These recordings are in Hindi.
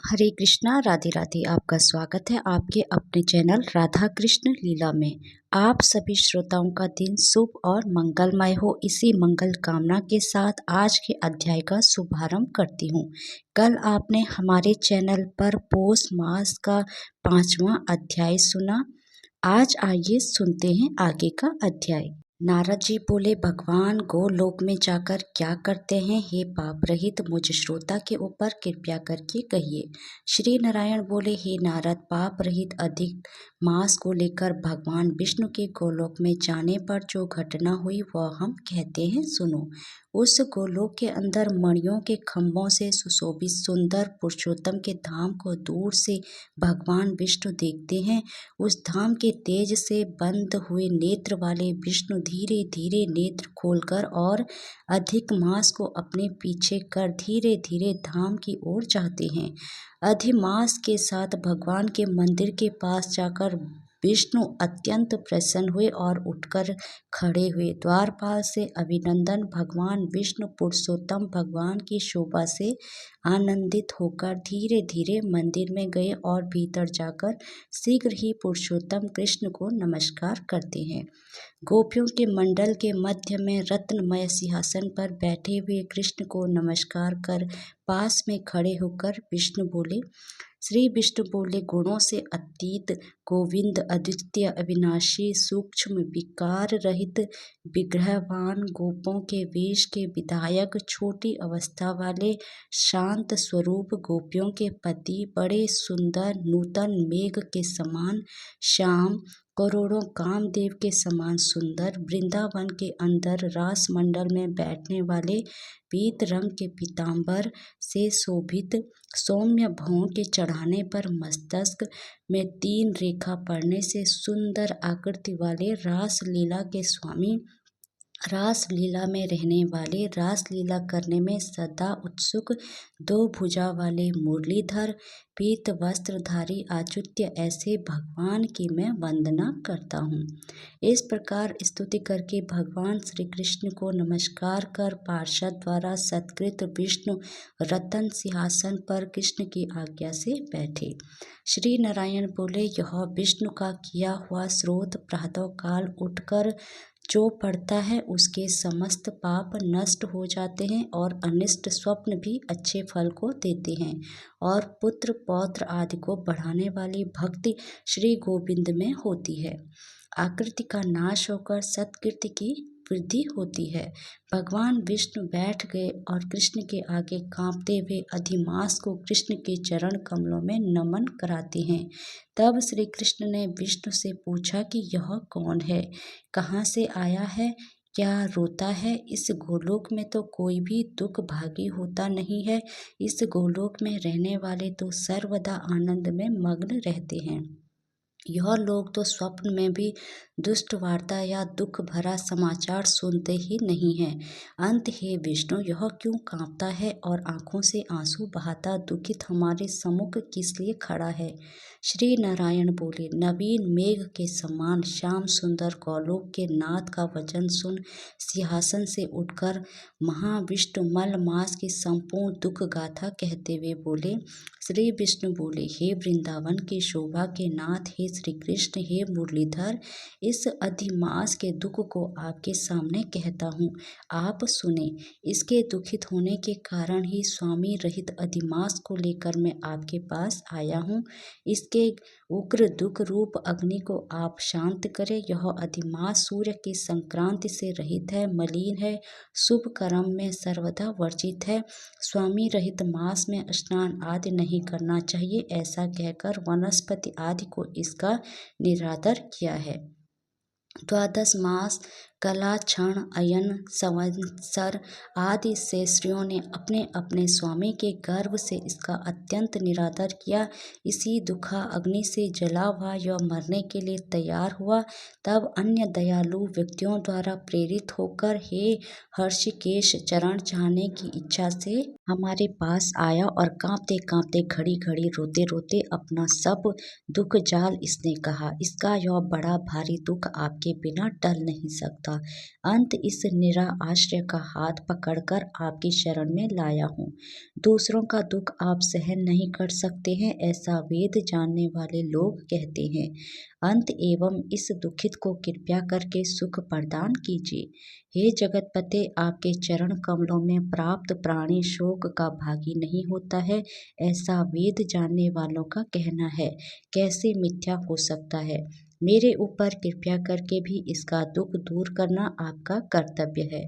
हरे कृष्णा, राधे राधे। आपका स्वागत है आपके अपने चैनल राधा कृष्ण लीला में। आप सभी श्रोताओं का दिन शुभ और मंगलमय हो, इसी मंगल कामना के साथ आज के अध्याय का शुभारंभ करती हूँ। कल आपने हमारे चैनल पर पौष मास का 5वां अध्याय सुना। आज आइए सुनते हैं आगे का अध्याय। नारद जी बोले, भगवान गोलोक में जाकर क्या करते हैं? हे पाप रहित मुझ श्रोता के ऊपर कृपया करके कहिए। श्री नारायण बोले, हे नारद, पाप रहित अधिक मास को लेकर भगवान विष्णु के गोलोक में जाने पर जो घटना हुई वह हम कहते हैं, सुनो। उस गोलोक के अंदर मणियों के खंभों से सुशोभित सुंदर पुरुषोत्तम के धाम को दूर से भगवान विष्णु देखते हैं। उस धाम के तेज से बंद हुए नेत्र वाले विष्णु धीरे धीरे नेत्र खोलकर और अधिक मास को अपने पीछे कर धीरे धीरे धाम की ओर जाते हैं। अधिमास के साथ भगवान के मंदिर के पास जाकर विष्णु अत्यंत प्रसन्न हुए और उठकर खड़े हुए। द्वारपाल से अभिनंदन। भगवान विष्णु पुरुषोत्तम भगवान की शोभा से आनंदित होकर धीरे धीरे मंदिर में गए और भीतर जाकर शीघ्र ही पुरुषोत्तम कृष्ण को नमस्कार करते हैं। गोपियों के मंडल के मध्य में रत्नमय सिंहासन पर बैठे हुए कृष्ण को नमस्कार कर पास में खड़े होकर विष्णु बोले, श्री विष्णु बोले, गुणों से अतीत गोविंद अद्वितीय अविनाशी सूक्ष्म विकार रहित विग्रहवान गोपों के वेश के विधायक छोटी अवस्था वाले शांत स्वरूप गोपियों के पति बड़े सुंदर नूतन मेघ के समान श्याम करोड़ों कामदेव के समान सुंदर वृंदावन के अंदर रास मंडल में बैठने वाले पीत रंग के पीतांबर से शोभित सौम्य भौं के चढ़ाने पर मस्तक में 3 रेखा पड़ने से सुंदर आकृति वाले रास लीला के स्वामी, रास लीला में रहने वाले, रास लीला करने में सदा उत्सुक 2 भुजा वाले मुरलीधर पीत वस्त्रधारी आच्युत्य ऐसे भगवान की मैं वंदना करता हूँ। इस प्रकार स्तुति करके भगवान श्री कृष्ण को नमस्कार कर पार्षद द्वारा सत्कृत विष्णु रतन सिंहासन पर कृष्ण की आज्ञा से बैठे। श्री नारायण बोले, यह विष्णु का किया हुआ स्रोत प्रातः काल उठकर जो पढ़ता है उसके समस्त पाप नष्ट हो जाते हैं और अनिष्ट स्वप्न भी अच्छे फल को देते हैं और पुत्र पौत्र आदि को बढ़ाने वाली भक्ति श्री गोविंद में होती है। आकृति का नाश होकर सत्कृति की वृद्धि होती है। भगवान विष्णु बैठ गए और कृष्ण के आगे कांपते हुए अधिमास को कृष्ण के चरण कमलों में नमन कराते हैं। तब श्री कृष्ण ने विष्णु से पूछा कि यह कौन है, कहाँ से आया है, क्या रोता है? इस गोलोक में तो कोई भी दुख भागी होता नहीं है। इस गोलोक में रहने वाले तो सर्वदा आनंद में मग्न रहते हैं। यह लोग तो स्वप्न में भी दुष्ट वार्ता या दुख भरा समाचार सुनते ही नहीं हैं। अंत हे विष्णु, यह क्यों कांपता है और आंखों से आंसू बहाता दुखित हमारे सम्मुख किस लिए खड़ा है? श्री नारायण बोले, नवीन मेघ के समान श्याम सुंदर गौलोक के नाथ का वचन सुन सिंहासन से उठकर महाविष्णु मल मास की संपूर्ण दुख गाथा कहते हुए बोले। श्री विष्णु बोले, हे वृंदावन की शोभा के नाथ, हे श्री कृष्ण, हे मुरलीधर, इस अधिमास के दुख को आपके सामने कहता हूँ, आप सुने। इसके दुखित होने के कारण ही स्वामी रहित अधिमास को लेकर मैं आपके पास आया हूँ। इसके उग्र दुख रूप अग्नि को आप शांत करें। यह अधिमास सूर्य की संक्रांति से रहित है, मलिन है, शुभ कर्म में सर्वदा वर्जित है। स्वामी रहित मास में स्नान आदि नहीं करना चाहिए, ऐसा कहकर वनस्पति आदि को इसका निरादर किया है। 12 मास कला क्षण अयन संवत्सर आदि से स्त्रियों ने अपने अपने स्वामी के गर्भ से इसका अत्यंत निरादर किया। इसी दुखा अग्नि से जला हुआ यह मरने के लिए तैयार हुआ। तब अन्य दयालु व्यक्तियों द्वारा प्रेरित होकर हे हर्षिकेश चरण चाहने की इच्छा से हमारे पास आया और कांपते कांपते घड़ी घड़ी रोते रोते अपना सब दुख जाल इसने कहा। इसका यह बड़ा भारी दुख आपके बिना टल नहीं सकता। था। अंत इस निरा आश्रय का हाथ पकड़कर आपकी शरण में लाया हूँ। दूसरों का दुख आप सहन नहीं कर सकते हैं, ऐसा वेद जानने वाले लोग कहते हैं। अंत एवं इस दुखित को कृपया करके सुख प्रदान कीजिए। हे जगतपते, आपके चरण कमलों में प्राप्त प्राणी शोक का भागी नहीं होता है, ऐसा वेद जानने वालों का कहना है। कैसे मिथ्या हो सकता है? मेरे ऊपर कृपया करके भी इसका दुख दूर करना आपका कर्तव्य है,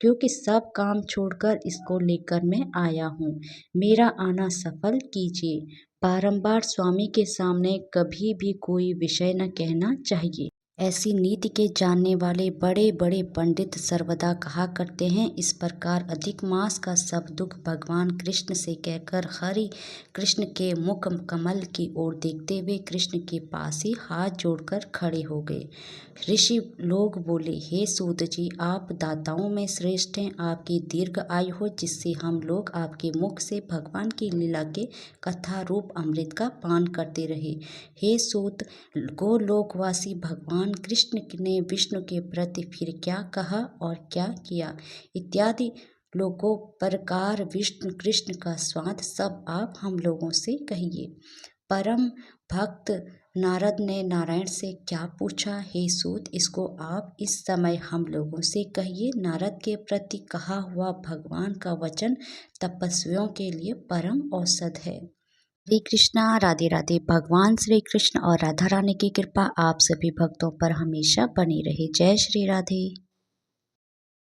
क्योंकि सब काम छोड़कर इसको लेकर मैं आया हूँ। मेरा आना सफल कीजिए। बारंबार स्वामी के सामने कभी भी कोई विषय न कहना चाहिए। ऐसी नीति के जानने वाले बड़े बड़े पंडित सर्वदा कहा करते हैं। इस प्रकार अधिक मास का सब दुख भगवान कृष्ण से कहकर हरि कृष्ण के मुख कमल की ओर देखते हुए कृष्ण के पास ही हाथ जोड़कर खड़े हो गए। ऋषि लोग बोले, हे सूत जी, आप दाताओं में श्रेष्ठ हैं। आपकी दीर्घ आयु हो, जिससे हम लोग आपके मुख से भगवान की लीला के कथा रूप अमृत का पान करते रहे। हे सूत, गोलोकवासी भगवान कृष्ण ने विष्णु के प्रति फिर क्या कहा और क्या किया इत्यादि लोगों प्रकार विष्णु कृष्ण का स्वाद सब आप हम लोगों से कहिए। परम भक्त नारद ने नारायण से क्या पूछा? हे सूत, इसको आप इस समय हम लोगों से कहिए। नारद के प्रति कहा हुआ भगवान का वचन तपस्वियों के लिए परम औषध है। हरे कृष्णा, राधे राधे। भगवान श्री कृष्ण और राधा रानी की कृपा आप सभी भक्तों पर हमेशा बनी रहे। जय श्री राधे।